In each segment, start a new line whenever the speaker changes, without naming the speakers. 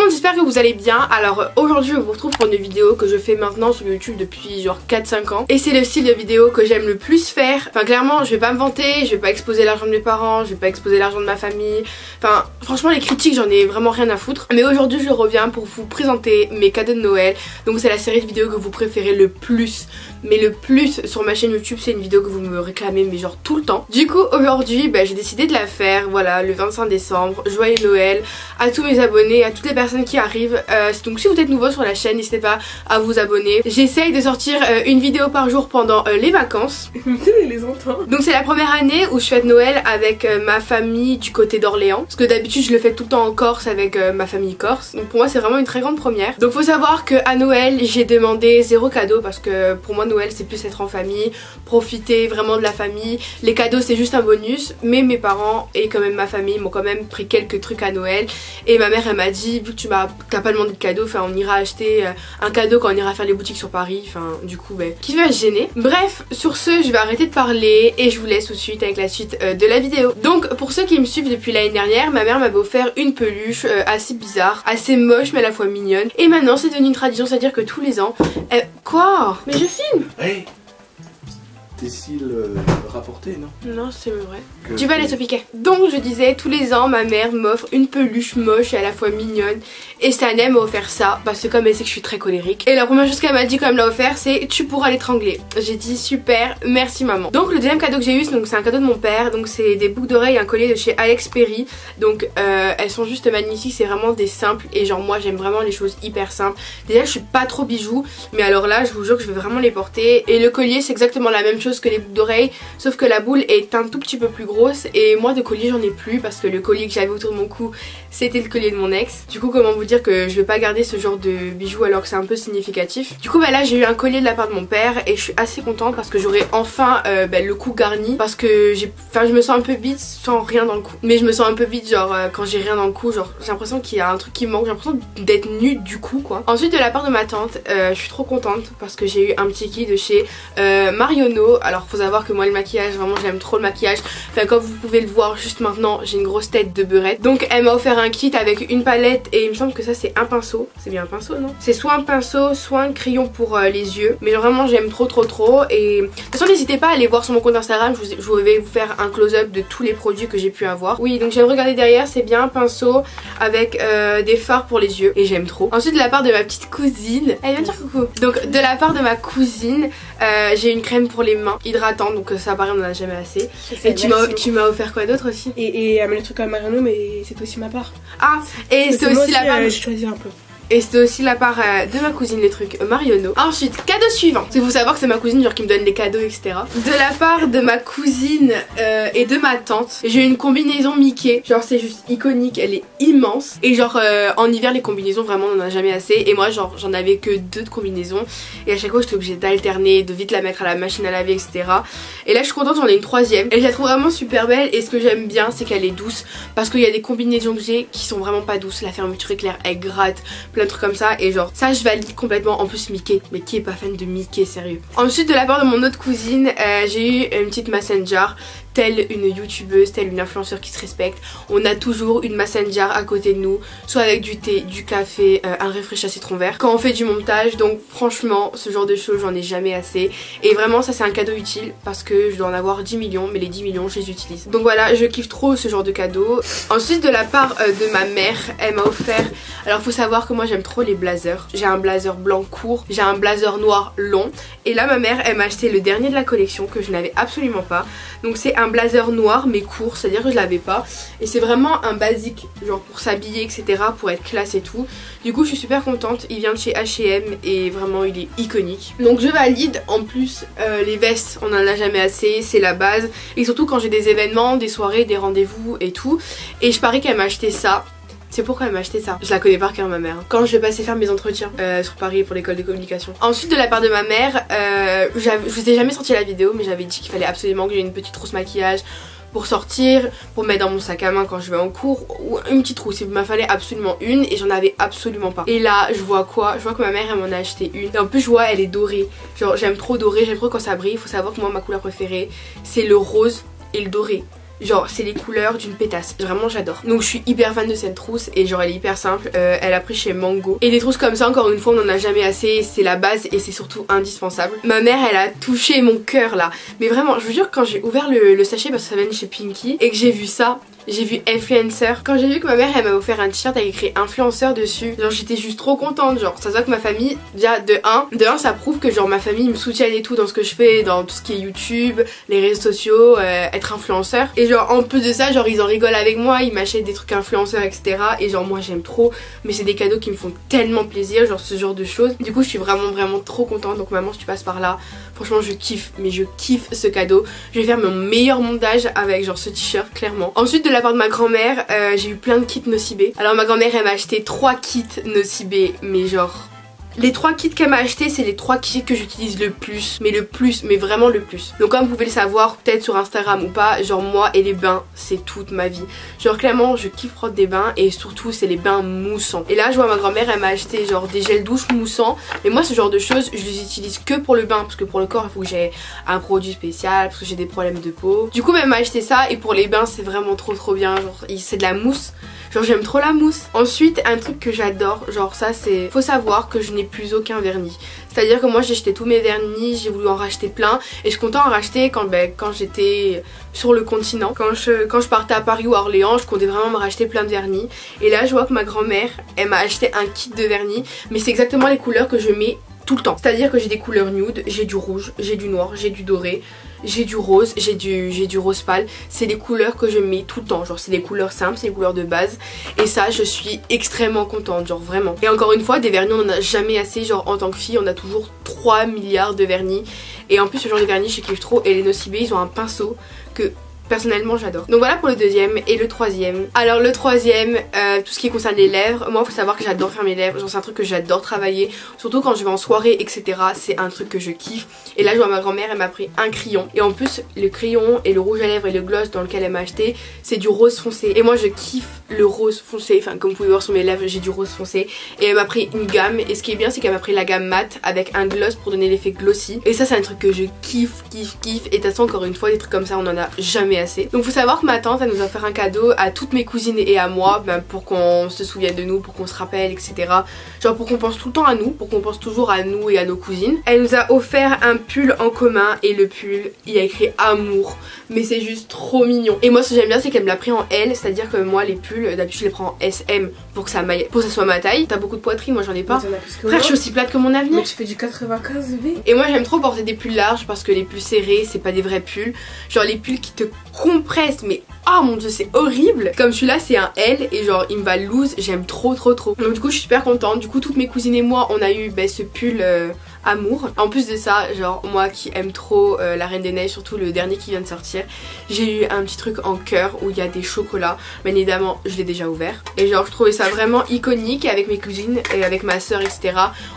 monde, j'espère que vous allez bien. Alors aujourd'hui je vous retrouve pour une vidéo que je fais maintenant sur YouTube depuis genre 4-5 ans. Et c'est le style de vidéo que j'aime le plus faire. Enfin clairement je vais pas me vanter, je vais pas exposer l'argent de mes parents, je vais pas exposer l'argent de ma famille. Enfin franchement les critiques j'en ai vraiment rien à foutre. Mais aujourd'hui je reviens pour vous présenter mes cadeaux de Noël. Donc c'est la série de vidéos que vous préférez le plus. Mais le plus sur ma chaîne YouTube, c'est une vidéo que vous me réclamez mais genre tout le temps. Du coup aujourd'hui j'ai décidé de la faire, voilà, le 25 décembre. Joyeux Noël à tous mes abonnés, à toutes les personnes qui arrivent. Donc si vous êtes nouveau sur la chaîne, n'hésitez pas à vous abonner. J'essaye de sortir une vidéo par jour pendant les vacances.
les entend.
Donc c'est la première année où je fête Noël avec ma famille du côté d'Orléans. Parce que d'habitude je le fais tout le temps en Corse avec ma famille corse. Donc pour moi c'est vraiment une très grande première. Donc faut savoir qu'à Noël j'ai demandé 0 cadeau parce que pour moi Noël c'est plus être en famille, profiter vraiment de la famille. Les cadeaux c'est juste un bonus, mais mes parents et quand même ma famille m'ont quand même pris quelques trucs à Noël. Et ma mère elle m'a dit, vu que t'as pas demandé de cadeau, enfin on ira acheter un cadeau quand on ira faire les boutiques sur Paris. Enfin du coup qui va se gêner. Bref, sur ce je vais arrêter de parler et je vous laisse tout de suite avec la suite de la vidéo. Donc pour ceux qui me suivent depuis l'année dernière, ma mère m'avait offert une peluche assez bizarre, assez moche mais à la fois mignonne. Et maintenant c'est devenu une tradition, c'est-à-dire que tous les ans... Quoi? Mais je filme!
Hey, t'es style rapporté, non?
Non, c'est vrai. Tu vas aller au piquet. Donc je disais, tous les ans ma mère m'offre une peluche moche et à la fois mignonne. Et cette année elle m'a offert ça parce que comme elle sait que je suis très colérique. Et la première chose qu'elle m'a dit quand elle me l'a offert c'est tu pourras l'étrangler. J'ai dit super, merci maman. Donc le deuxième cadeau que j'ai eu c'est un cadeau de mon père. Donc c'est des boucles d'oreilles et un collier de chez Alex Perry. Donc elles sont juste magnifiques, c'est vraiment des simples. Et genre moi j'aime vraiment les choses hyper simples. Déjà je suis pas trop bijoux, mais alors là je vous jure que je vais vraiment les porter. Et le collier c'est exactement la même chose que les boucles d'oreilles, sauf que la boule est un tout petit peu plus grosse. Et moi de collier j'en ai plus parce que le collier que j'avais autour de mon cou c'était le collier de mon ex. Du coup comment vous dire que je vais pas garder ce genre de bijoux alors que c'est un peu significatif. Du coup là j'ai eu un collier de la part de mon père et je suis assez contente parce que j'aurai enfin le cou garni. Parce que je me sens un peu vide sans rien dans le cou. Mais je me sens un peu vide genre quand j'ai rien dans le cou, genre j'ai l'impression qu'il y a un truc qui manque, j'ai l'impression d'être nue du coup quoi. Ensuite de la part de ma tante, je suis trop contente parce que j'ai eu un petit kit de chez Marionneau. Alors faut savoir que moi le maquillage, vraiment j'aime trop le maquillage. Enfin comme vous pouvez le voir juste maintenant, j'ai une grosse tête de beurette. Donc elle m'a offert un kit avec une palette et il me semble que ça c'est un pinceau. C'est bien un pinceau non? C'est soit un pinceau, soit un crayon pour les yeux. Mais genre, vraiment j'aime trop. Et de toute façon n'hésitez pas à aller voir sur mon compte Instagram, je vais vous faire un close-up de tous les produits que j'ai pu avoir. Oui donc je viens de regarder derrière, c'est bien un pinceau avec des fards pour les yeux. Et j'aime trop. Ensuite de la part de ma petite cousine, elle vient dire coucou. Donc de la part de ma cousine, j'ai une crème pour les mains hydratante. Donc ça pareil on en a jamais assez. Et tu m'as offert quoi d'autre aussi?
Et elle m'a le truc à Mariano mais c'est aussi ma part.
Ah et c'est aussi la part...
je choisis un peu.
Et c'était aussi la part de ma cousine les trucs Marionneau. Ensuite cadeau suivant. Il faut savoir que c'est ma cousine genre qui me donne des cadeaux etc. De la part de ma cousine et de ma tante, j'ai une combinaison Mickey. Genre c'est juste iconique, elle est immense. Et genre en hiver les combinaisons vraiment on en a jamais assez. Et moi genre j'en avais que 2 de combinaisons. Et à chaque fois j'étais obligée d'alterner, de vite la mettre à la machine à laver etc. Et là je suis contente, j'en ai une 3e. Et je la trouve vraiment super belle. Et ce que j'aime bien c'est qu'elle est douce. Parce qu'il y a des combinaisons que j'ai qui sont vraiment pas douces. La fermeture éclair elle gratte, plein de trucs comme ça. Et genre ça je valide complètement. En plus Mickey, mais qui est pas fan de Mickey sérieux. Ensuite de la part de mon autre cousine, j'ai eu une petite messenger. Telle une youtubeuse, telle une influenceuse qui se respecte, on a toujours une messenger à côté de nous, soit avec du thé, du café, un réfléchi à citron vert quand on fait du montage. Donc franchement ce genre de choses j'en ai jamais assez. Et vraiment ça c'est un cadeau utile parce que je dois en avoir 10 millions, mais les 10 millions je les utilise. Donc voilà, je kiffe trop ce genre de cadeau. Ensuite de la part de ma mère, elle m'a offert, alors faut savoir que moi j'aime trop les blazers. J'ai un blazer blanc court, j'ai un blazer noir long. Et là ma mère elle m'a acheté le dernier de la collection que je n'avais absolument pas. Donc c'est un blazer noir mais court, c'est à dire que je l'avais pas. Et c'est vraiment un basique genre pour s'habiller etc, pour être classe et tout. Du coup je suis super contente, il vient de chez H&M et vraiment il est iconique. Donc je valide. En plus les vestes on en a jamais assez, c'est la base. Et surtout quand j'ai des événements, des soirées, des rendez-vous et tout. Et je parie qu'elle m'a acheté ça. C'est pourquoi elle m'a acheté ça. Je la connais par cœur ma mère. Quand je vais passer faire mes entretiens sur Paris pour l'école de communication. Ensuite de la part de ma mère, je vous ai jamais sorti la vidéo mais j'avais dit qu'il fallait absolument que j'ai une petite trousse maquillage pour sortir, pour mettre dans mon sac à main quand je vais en cours, ou une petite trousse. Il m'en fallait absolument une et j'en avais absolument pas. Et là je vois quoi? Je vois que ma mère elle m'en a acheté une. Et en plus je vois elle est dorée. Genre j'aime trop doré, j'aime trop quand ça brille. Il faut savoir que moi ma couleur préférée c'est le rose et le doré. Genre c'est les couleurs d'une pétasse, vraiment j'adore. Donc je suis hyper fan de cette trousse et genre elle est hyper simple, elle a pris chez Mango. Et des trousses comme ça encore une fois on en a jamais assez, c'est la base et c'est surtout indispensable. Ma mère elle a touché mon cœur là, mais vraiment je vous jure quand j'ai ouvert le sachet parce que ça vient de chez Pinky et que j'ai vu ça, j'ai vu influencer. Quand j'ai vu que ma mère elle m'a offert un t-shirt avec écrit influenceur dessus, genre j'étais juste trop contente. Genre ça se voit que ma famille, déjà de 1 ça prouve que genre ma famille me soutient et tout dans ce que je fais, dans tout ce qui est YouTube, les réseaux sociaux, être influenceur. Et genre en plus de ça genre ils en rigolent avec moi, ils m'achètent des trucs influenceurs etc. Et genre moi j'aime trop, mais c'est des cadeaux qui me font tellement plaisir, genre ce genre de choses. Du coup je suis vraiment trop contente. Donc maman si tu passes par là, franchement je kiffe, mais je kiffe ce cadeau. Je vais faire mon meilleur montage avec genre ce t-shirt clairement. Ensuite de la part de ma grand-mère, j'ai eu plein de kits Nocibé. Alors ma grand-mère elle m'a acheté 3 kits Nocibé, mais genre les 3 kits qu'elle m'a acheté c'est les 3 kits que j'utilise le plus, mais vraiment le plus. Donc comme vous pouvez le savoir peut-être sur Instagram ou pas, genre moi et les bains c'est toute ma vie. Genre clairement je kiffe prendre des bains et surtout c'est les bains moussants. Et là je vois ma grand-mère elle m'a acheté genre des gels douche moussants, mais moi ce genre de choses je les utilise que pour le bain parce que pour le corps il faut que j'ai un produit spécial parce que j'ai des problèmes de peau. Du coup elle m'a acheté ça et pour les bains c'est vraiment trop bien, genre c'est de la mousse. Genre j'aime trop la mousse. Ensuite un truc que j'adore, genre ça c'est... Faut savoir que je n'ai plus aucun vernis. C'est à dire que moi j'ai jeté tous mes vernis, j'ai voulu en racheter plein. Et je comptais en racheter quand j'étais sur le continent. Quand je partais à Paris ou à Orléans, je comptais vraiment me racheter plein de vernis. Et là je vois que ma grand-mère elle m'a acheté un kit de vernis, mais c'est exactement les couleurs que je mets tout le temps. C'est à dire que j'ai des couleurs nude, j'ai du rouge, j'ai du noir, j'ai du doré, j'ai du rose, j'ai du rose pâle. C'est les couleurs que je mets tout le temps, genre c'est des couleurs simples, c'est les couleurs de base. Et ça je suis extrêmement contente, genre vraiment. Et encore une fois des vernis on en a jamais assez, genre en tant que fille on a toujours 3 milliards de vernis. Et en plus ce genre de vernis je kiffe trop. Et les Nocibé ils ont un pinceau que personnellement j'adore. Donc voilà pour le deuxième. Et le troisième, alors le troisième, tout ce qui concerne les lèvres, moi faut savoir que j'adore faire mes lèvres, genre c'est un truc que j'adore travailler, surtout quand je vais en soirée etc. C'est un truc que je kiffe. Et là je vois ma grand-mère elle m'a pris un crayon, et en plus le crayon et le rouge à lèvres et le gloss dans lequel elle m'a acheté c'est du rose foncé, et moi je kiffe le rose foncé, enfin comme vous pouvez voir sur mes lèvres j'ai du rose foncé. Et elle m'a pris une gamme, et ce qui est bien c'est qu'elle m'a pris la gamme mat avec un gloss pour donner l'effet glossy, et ça c'est un truc que je kiffe. Et de toute façon encore une fois des trucs comme ça on en a jamais assez. Donc faut savoir que ma tante elle nous a offert un cadeau à toutes mes cousines et à moi, pour qu'on se souvienne de nous, pour qu'on se rappelle etc. Genre pour qu'on pense tout le temps à nous, pour qu'on pense toujours à nous et à nos cousines. Elle nous a offert un pull en commun, et le pull il a écrit amour, mais c'est juste trop mignon. Et moi ce que j'aime bien c'est qu'elle me l'a pris en L, c'est à dire que moi les pulls d'habitude je les prends en SM pour que ça soit ma taille. T'as beaucoup de poitrine, moi j'en ai pas. Frère je suis aussi plate que mon avenir.
Mais tu fais du 95 V.
Et moi j'aime trop porter des pulls larges parce que les pulls serrés c'est pas des vrais pulls. Genre les pulls qui te compressent, mais oh mon dieu c'est horrible. Comme celui-là c'est un L et genre il me va loose, j'aime trop. Donc du coup je suis super contente. Du coup toutes mes cousines et moi on a eu ce pull amour. En plus de ça, genre moi qui aime trop la Reine des Neiges, surtout le dernier qui vient de sortir, j'ai eu un petit truc en cœur où il y a des chocolats. Bien évidemment je l'ai déjà ouvert, et genre je trouvais ça vraiment iconique. Et avec mes cousines et avec ma soeur etc,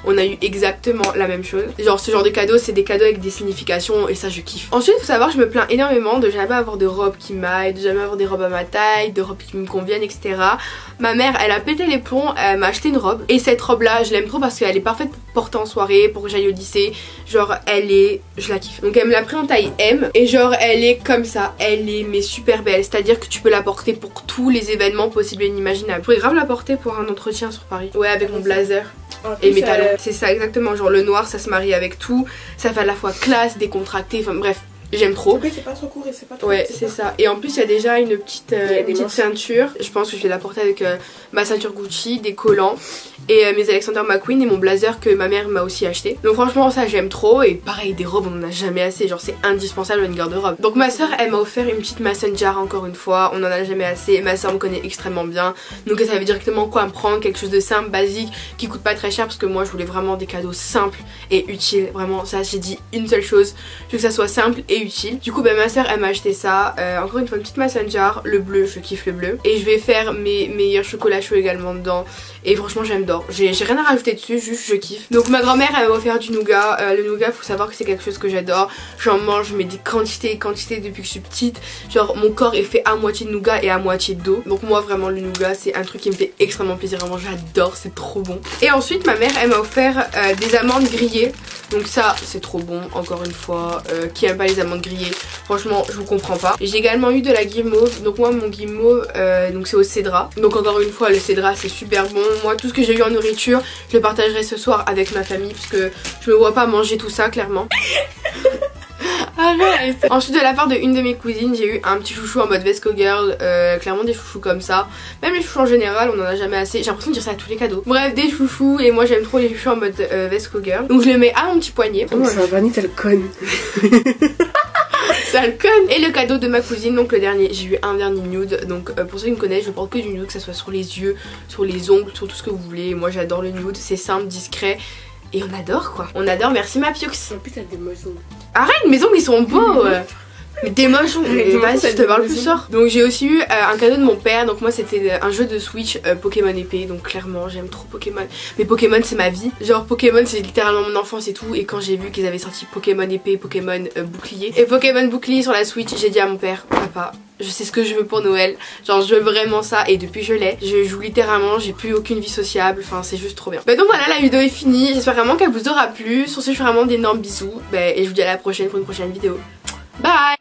on a eu exactement la même chose. Genre ce genre de cadeaux c'est des cadeaux avec des significations, et ça je kiffe. Ensuite faut savoir que je me plains énormément de jamais avoir de robes qui m'aillent, de jamais avoir des robes à ma taille, de robes qui me conviennent etc. Ma mère elle a pété les plombs, elle m'a acheté une robe, et cette robe là je l'aime trop parce qu'elle est parfaite pour porter en soirée, pour que j'aille au lycée. Genre je la kiffe. Donc elle me l'a pris en taille M, et genre elle est comme ça, elle est mais super belle, c'est à dire que tu peux la porter pour tous les événements possibles et inimaginables. Je pourrais grave la porter pour un entretien sur Paris, ouais, avec mon blazer et mes talons. C'est ça exactement, genre le noir ça se marie avec tout, ça fait à la fois classe, décontracté, enfin bref. J'aime trop.
Après c'est pas trop court et c'est pas trop.
Ouais c'est ça. Et en plus il y a déjà une petite ceinture. Je pense que je vais la porter avec ma ceinture Gucci, des collants et mes Alexander McQueen et mon blazer que ma mère m'a aussi acheté. Donc franchement ça j'aime trop. Et pareil des robes on en a jamais assez, genre c'est indispensable à une garde-robe. Donc ma soeur elle m'a offert une petite mason jar encore une fois, on en a jamais assez. Ma soeur me connaît extrêmement bien, donc elle savait directement quoi me prendre, quelque chose de simple, basique, qui coûte pas très cher, parce que moi je voulais vraiment des cadeaux simples et utiles. Vraiment ça j'ai dit une seule chose, je veux que ça soit simple et utile. Du coup ma soeur elle m'a acheté ça, encore une fois une petite mason jar, le bleu, je kiffe le bleu, et je vais faire mes meilleurs chocolats chauds également dedans. Et franchement j'adore, j'ai rien à rajouter dessus, juste je kiffe. Donc ma grand-mère elle m'a offert du nougat, le nougat faut savoir que c'est quelque chose que j'adore. J'en mange mais des quantités depuis que je suis petite. Genre mon corps est fait à moitié de nougat et à moitié d'eau. Donc moi vraiment le nougat c'est un truc qui me fait extrêmement plaisir, vraiment j'adore, c'est trop bon. Et ensuite ma mère elle m'a offert des amandes grillées. Donc ça c'est trop bon, encore une fois, qui aime pas les amandes totalement grillé. Franchement je vous comprends pas. J'ai également eu de la guimauve. Donc moi mon guimauve donc c'est au cédra. Donc encore une fois le cédra c'est super bon. Moi tout ce que j'ai eu en nourriture je le partagerai ce soir avec ma famille parce que je me vois pas manger tout ça clairement. Arrête. Ensuite de la part de une de mes cousines j'ai eu un petit chouchou en mode Vesco Girl, clairement des chouchous comme ça. Même les chouchous en général on en a jamais assez. J'ai l'impression de dire ça à tous les cadeaux. Bref des chouchous et moi j'aime trop les chouchous en mode Vesco Girl. Donc je le mets à mon petit poignet.
Oh ça va, t'as le conne.
Ça le conne. Et le cadeau de ma cousine, donc le dernier, j'ai eu un vernis nude. Donc pour ceux qui me connaissent, je porte que du nude, que ça soit sur les yeux, sur les ongles, sur tout ce que vous voulez. Moi j'adore le nude, c'est simple, discret. Et on adore quoi. On adore, merci ma Pioux.
En plus t'as des moches ongles.
Arrête, mes ongles ils sont beaux. Mais des moches ongles, vas-y je te parle plus fort. Donc j'ai aussi eu un cadeau de mon père. Donc moi c'était un jeu de Switch Pokémon épée. Donc clairement j'aime trop Pokémon. Mais Pokémon c'est ma vie. Genre Pokémon c'est littéralement mon enfance et tout. Et quand j'ai vu qu'ils avaient sorti Pokémon épée, Pokémon bouclier et Pokémon bouclier sur la Switch, j'ai dit à mon père, papa, je sais ce que je veux pour Noël, genre je veux vraiment ça et depuis je l'ai. Je joue littéralement, j'ai plus aucune vie sociable, enfin c'est juste trop bien. Bah donc voilà, la vidéo est finie, j'espère vraiment qu'elle vous aura plu. Sur ce je fais vraiment d'énormes bisous et je vous dis à la prochaine pour une prochaine vidéo. Bye.